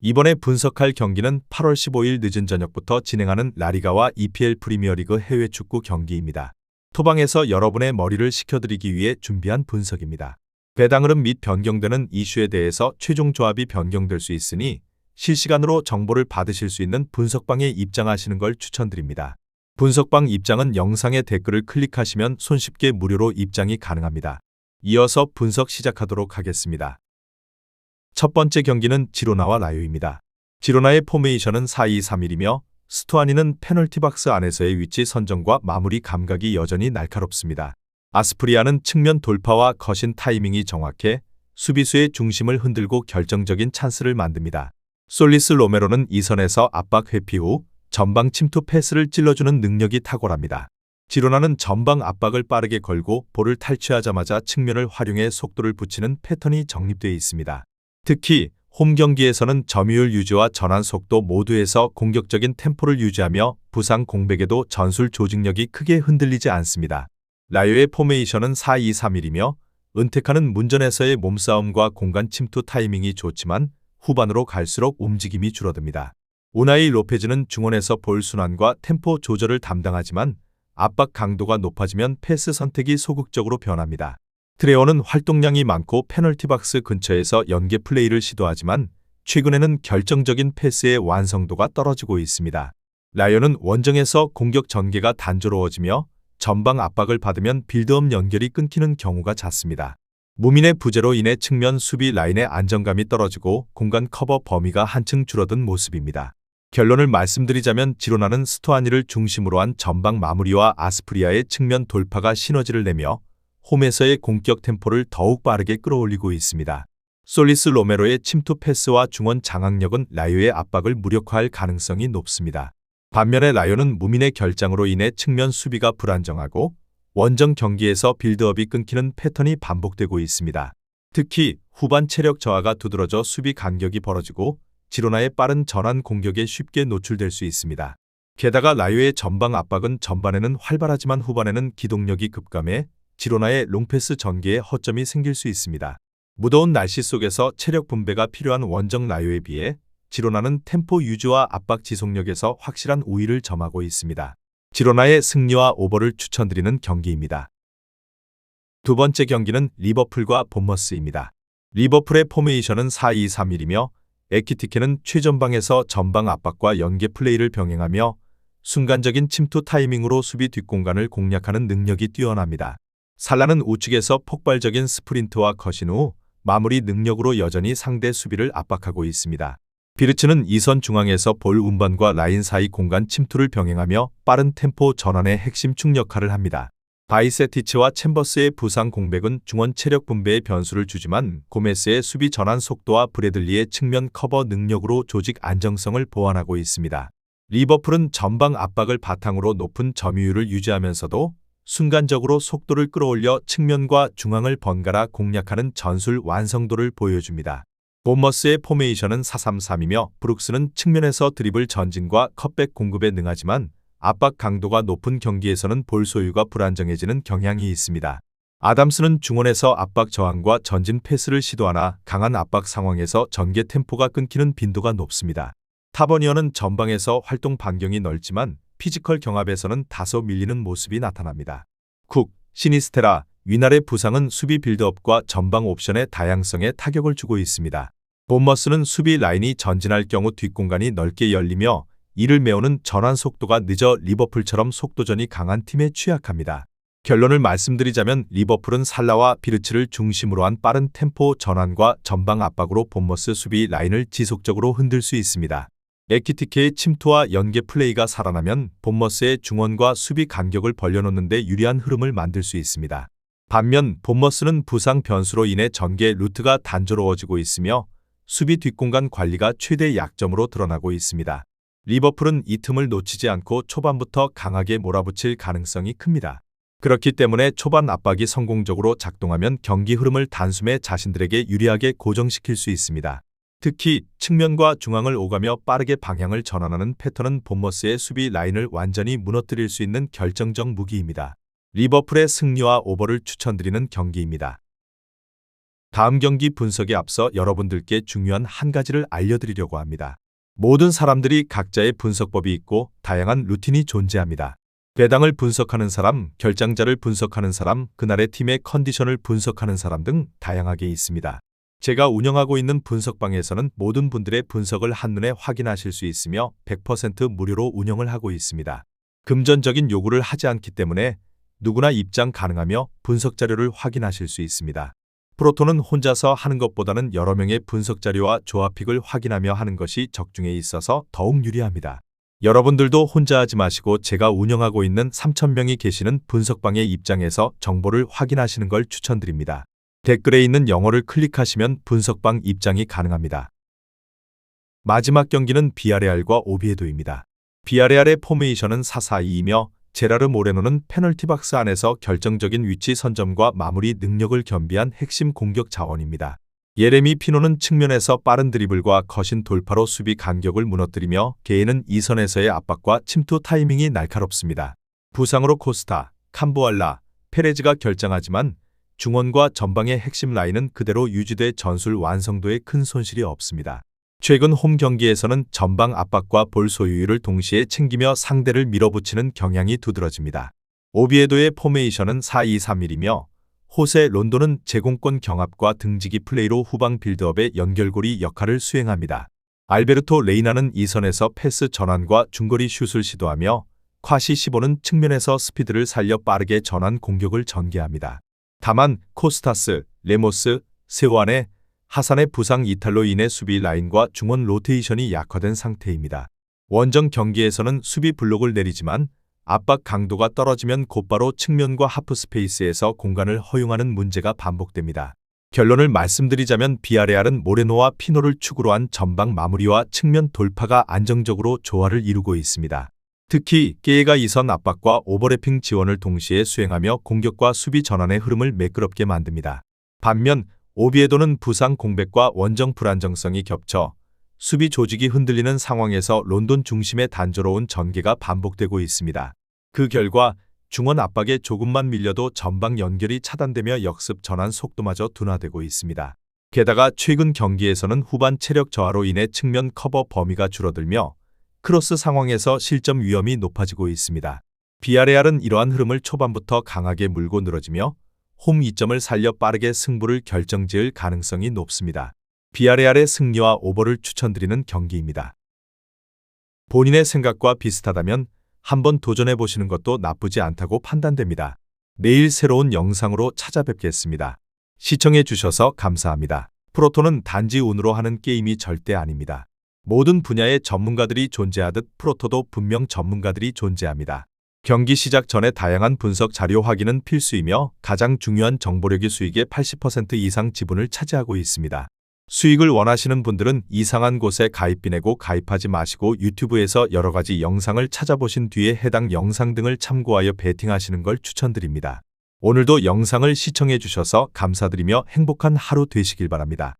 이번에 분석할 경기는 8월 15일 늦은 저녁부터 진행하는 라리가와 EPL 프리미어리그 해외 축구 경기입니다. 토방에서 여러분의 머리를 식혀드리기 위해 준비한 분석입니다. 배당 흐름 및 변경되는 이슈에 대해서 최종 조합이 변경될 수 있으니 실시간으로 정보를 받으실 수 있는 분석방에 입장하시는 걸 추천드립니다. 분석방 입장은 영상의 댓글을 클릭하시면 손쉽게 무료로 입장이 가능합니다. 이어서 분석 시작하도록 하겠습니다. 첫 번째 경기는 지로나와 라요입니다. 지로나의 포메이션은 4-2-3-1이며 스투아니는 페널티 박스 안에서의 위치 선정과 마무리 감각이 여전히 날카롭습니다. 아스프리아는 측면 돌파와 거신 타이밍이 정확해 수비수의 중심을 흔들고 결정적인 찬스를 만듭니다. 솔리스 로메로는 이선에서 압박 회피 후 전방 침투 패스를 찔러주는 능력이 탁월합니다. 지로나는 전방 압박을 빠르게 걸고 볼을 탈취하자마자 측면을 활용해 속도를 붙이는 패턴이 정립되어 있습니다. 특히 홈 경기에서는 점유율 유지와 전환 속도 모두에서 공격적인 템포를 유지하며 부상 공백에도 전술 조직력이 크게 흔들리지 않습니다. 라요의 포메이션은 4-2-3-1이며 은택하는 문전에서의 몸싸움과 공간 침투 타이밍이 좋지만 후반으로 갈수록 움직임이 줄어듭니다. 우나이 로페즈는 중원에서 볼 순환과 템포 조절을 담당하지만 압박 강도가 높아지면 패스 선택이 소극적으로 변합니다. 트레오는 활동량이 많고 페널티 박스 근처에서 연계 플레이를 시도하지만 최근에는 결정적인 패스의 완성도가 떨어지고 있습니다. 라요는 원정에서 공격 전개가 단조로워지며 전방 압박을 받으면 빌드업 연결이 끊기는 경우가 잦습니다. 무민의 부재로 인해 측면 수비 라인의 안정감이 떨어지고 공간 커버 범위가 한층 줄어든 모습입니다. 결론을 말씀드리자면 지로나는 스투아니를 중심으로 한 전방 마무리와 아스프리아의 측면 돌파가 시너지를 내며 홈에서의 공격 템포를 더욱 빠르게 끌어올리고 있습니다. 솔리스 로메로의 침투 패스와 중원 장악력은 라요의 압박을 무력화할 가능성이 높습니다. 반면에 라요는 무민의 결장으로 인해 측면 수비가 불안정하고 원정 경기에서 빌드업이 끊기는 패턴이 반복되고 있습니다. 특히 후반 체력 저하가 두드러져 수비 간격이 벌어지고 지로나의 빠른 전환 공격에 쉽게 노출될 수 있습니다. 게다가 라요의 전방 압박은 전반에는 활발하지만 후반에는 기동력이 급감해 지로나의 롱패스 전개에 허점이 생길 수 있습니다. 무더운 날씨 속에서 체력 분배가 필요한 원정 라요에 비해 지로나는 템포 유지와 압박 지속력에서 확실한 우위를 점하고 있습니다. 지로나의 승리와 오버를 추천드리는 경기입니다. 두 번째 경기는 리버풀과 본머스입니다. 리버풀의 포메이션은 4-2-3-1이며 에키티케는 최전방에서 전방 압박과 연계 플레이를 병행하며 순간적인 침투 타이밍으로 수비 뒷공간을 공략하는 능력이 뛰어납니다. 살라는 우측에서 폭발적인 스프린트와 거신 후 마무리 능력으로 여전히 상대 수비를 압박하고 있습니다. 비르츠는 이선 중앙에서 볼 운반과 라인 사이 공간 침투를 병행하며 빠른 템포 전환의 핵심 축 역할을 합니다. 바이세티치와 챔버스의 부상 공백은 중원 체력 분배에 변수를 주지만 고메스의 수비 전환 속도와 브래들리의 측면 커버 능력으로 조직 안정성을 보완하고 있습니다. 리버풀은 전방 압박을 바탕으로 높은 점유율을 유지하면서도 순간적으로 속도를 끌어올려 측면과 중앙을 번갈아 공략하는 전술 완성도를 보여줍니다. 본머스의 포메이션은 4-3-3이며 브룩스는 측면에서 드리블 전진과 컷백 공급에 능하지만 압박 강도가 높은 경기에서는 볼 소유가 불안정해지는 경향이 있습니다. 아담스는 중원에서 압박 저항과 전진 패스를 시도하나 강한 압박 상황에서 전개 템포가 끊기는 빈도가 높습니다. 타버니어는 전방에서 활동 반경이 넓지만 피지컬 경합에서는 다소 밀리는 모습이 나타납니다. 쿡, 시니스테라, 위날의 부상은 수비 빌드업과 전방 옵션의 다양성에 타격을 주고 있습니다. 본머스는 수비 라인이 전진할 경우 뒷공간이 넓게 열리며 이를 메우는 전환 속도가 늦어 리버풀처럼 속도전이 강한 팀에 취약합니다. 결론을 말씀드리자면 리버풀은 살라와 비르츠를 중심으로 한 빠른 템포 전환과 전방 압박으로 본머스 수비 라인을 지속적으로 흔들 수 있습니다. 에키티케의 침투와 연계 플레이가 살아나면 본머스의 중원과 수비 간격을 벌려놓는 데 유리한 흐름을 만들 수 있습니다. 반면 본머스는 부상 변수로 인해 전개 루트가 단조로워지고 있으며 수비 뒷공간 관리가 최대 약점으로 드러나고 있습니다. 리버풀은 이 틈을 놓치지 않고 초반부터 강하게 몰아붙일 가능성이 큽니다. 그렇기 때문에 초반 압박이 성공적으로 작동하면 경기 흐름을 단숨에 자신들에게 유리하게 고정시킬 수 있습니다. 특히 측면과 중앙을 오가며 빠르게 방향을 전환하는 패턴은 본머스의 수비 라인을 완전히 무너뜨릴 수 있는 결정적 무기입니다. 리버풀의 승리와 오버를 추천드리는 경기입니다. 다음 경기 분석에 앞서 여러분들께 중요한 한 가지를 알려드리려고 합니다. 모든 사람들이 각자의 분석법이 있고 다양한 루틴이 존재합니다. 배당을 분석하는 사람, 결장자를 분석하는 사람, 그날의 팀의 컨디션을 분석하는 사람 등 다양하게 있습니다. 제가 운영하고 있는 분석방에서는 모든 분들의 분석을 한눈에 확인하실 수 있으며 100% 무료로 운영을 하고 있습니다. 금전적인 요구를 하지 않기 때문에 누구나 입장 가능하며 분석 자료를 확인하실 수 있습니다. 프로토는 혼자서 하는 것보다는 여러 명의 분석 자료와 조합픽을 확인하며 하는 것이 적중에 있어서 더욱 유리합니다. 여러분들도 혼자 하지 마시고 제가 운영하고 있는 3,000명이 계시는 분석방의 입장에서 정보를 확인하시는 걸 추천드립니다. 댓글에 있는 영어를 클릭하시면 분석방 입장이 가능합니다. 마지막 경기는 비아레알과 오비에도입니다. 비아레알의 포메이션은 4-4-2이며 제라르 모레노는 페널티 박스 안에서 결정적인 위치 선점과 마무리 능력을 겸비한 핵심 공격 자원입니다. 예레미 피노는 측면에서 빠른 드리블과 거신 돌파로 수비 간격을 무너뜨리며 개인은 2선에서의 압박과 침투 타이밍이 날카롭습니다. 부상으로 코스타, 캄보알라, 페레즈가 결장하지만 중원과 전방의 핵심 라인은 그대로 유지돼 전술 완성도에 큰 손실이 없습니다. 최근 홈 경기에서는 전방 압박과 볼 소유율을 동시에 챙기며 상대를 밀어붙이는 경향이 두드러집니다. 오비에도의 포메이션은 4-2-3-1이며 호세 론도는 제공권 경합과 등지기 플레이로 후방 빌드업의 연결고리 역할을 수행합니다. 알베르토 레이나는 2선에서 패스 전환과 중거리 슛을 시도하며 콰시 15는 측면에서 스피드를 살려 빠르게 전환 공격을 전개합니다. 다만 코스타스, 레모스, 세오안의 하산의 부상 이탈로 인해 수비 라인과 중원 로테이션이 약화된 상태입니다. 원정 경기에서는 수비 블록을 내리지만 압박 강도가 떨어지면 곧바로 측면과 하프 스페이스에서 공간을 허용하는 문제가 반복됩니다. 결론을 말씀드리자면 비아레알은 모레노와 피노를 축으로 한 전방 마무리와 측면 돌파가 안정적으로 조화를 이루고 있습니다. 특히 게이가 2선 압박과 오버래핑 지원을 동시에 수행하며 공격과 수비 전환의 흐름을 매끄럽게 만듭니다. 반면 오비에도는 부상 공백과 원정 불안정성이 겹쳐 수비 조직이 흔들리는 상황에서 론돈 중심의 단조로운 전개가 반복되고 있습니다. 그 결과 중원 압박에 조금만 밀려도 전방 연결이 차단되며 역습 전환 속도마저 둔화되고 있습니다. 게다가 최근 경기에서는 후반 체력 저하로 인해 측면 커버 범위가 줄어들며 크로스 상황에서 실점 위험이 높아지고 있습니다. 비아레알은 이러한 흐름을 초반부터 강하게 물고 늘어지며 홈 2점을 살려 빠르게 승부를 결정지을 가능성이 높습니다. 비아레알의 승리와 오버를 추천드리는 경기입니다. 본인의 생각과 비슷하다면 한번 도전해보시는 것도 나쁘지 않다고 판단됩니다. 내일 새로운 영상으로 찾아뵙겠습니다. 시청해주셔서 감사합니다. 프로토는 단지 운으로 하는 게임이 절대 아닙니다. 모든 분야의 전문가들이 존재하듯 프로토도 분명 전문가들이 존재합니다. 경기 시작 전에 다양한 분석 자료 확인은 필수이며 가장 중요한 정보력이 수익의 80% 이상 지분을 차지하고 있습니다. 수익을 원하시는 분들은 이상한 곳에 가입비 내고 가입하지 마시고 유튜브에서 여러 가지 영상을 찾아보신 뒤에 해당 영상 등을 참고하여 베팅하시는 걸 추천드립니다. 오늘도 영상을 시청해 주셔서 감사드리며 행복한 하루 되시길 바랍니다.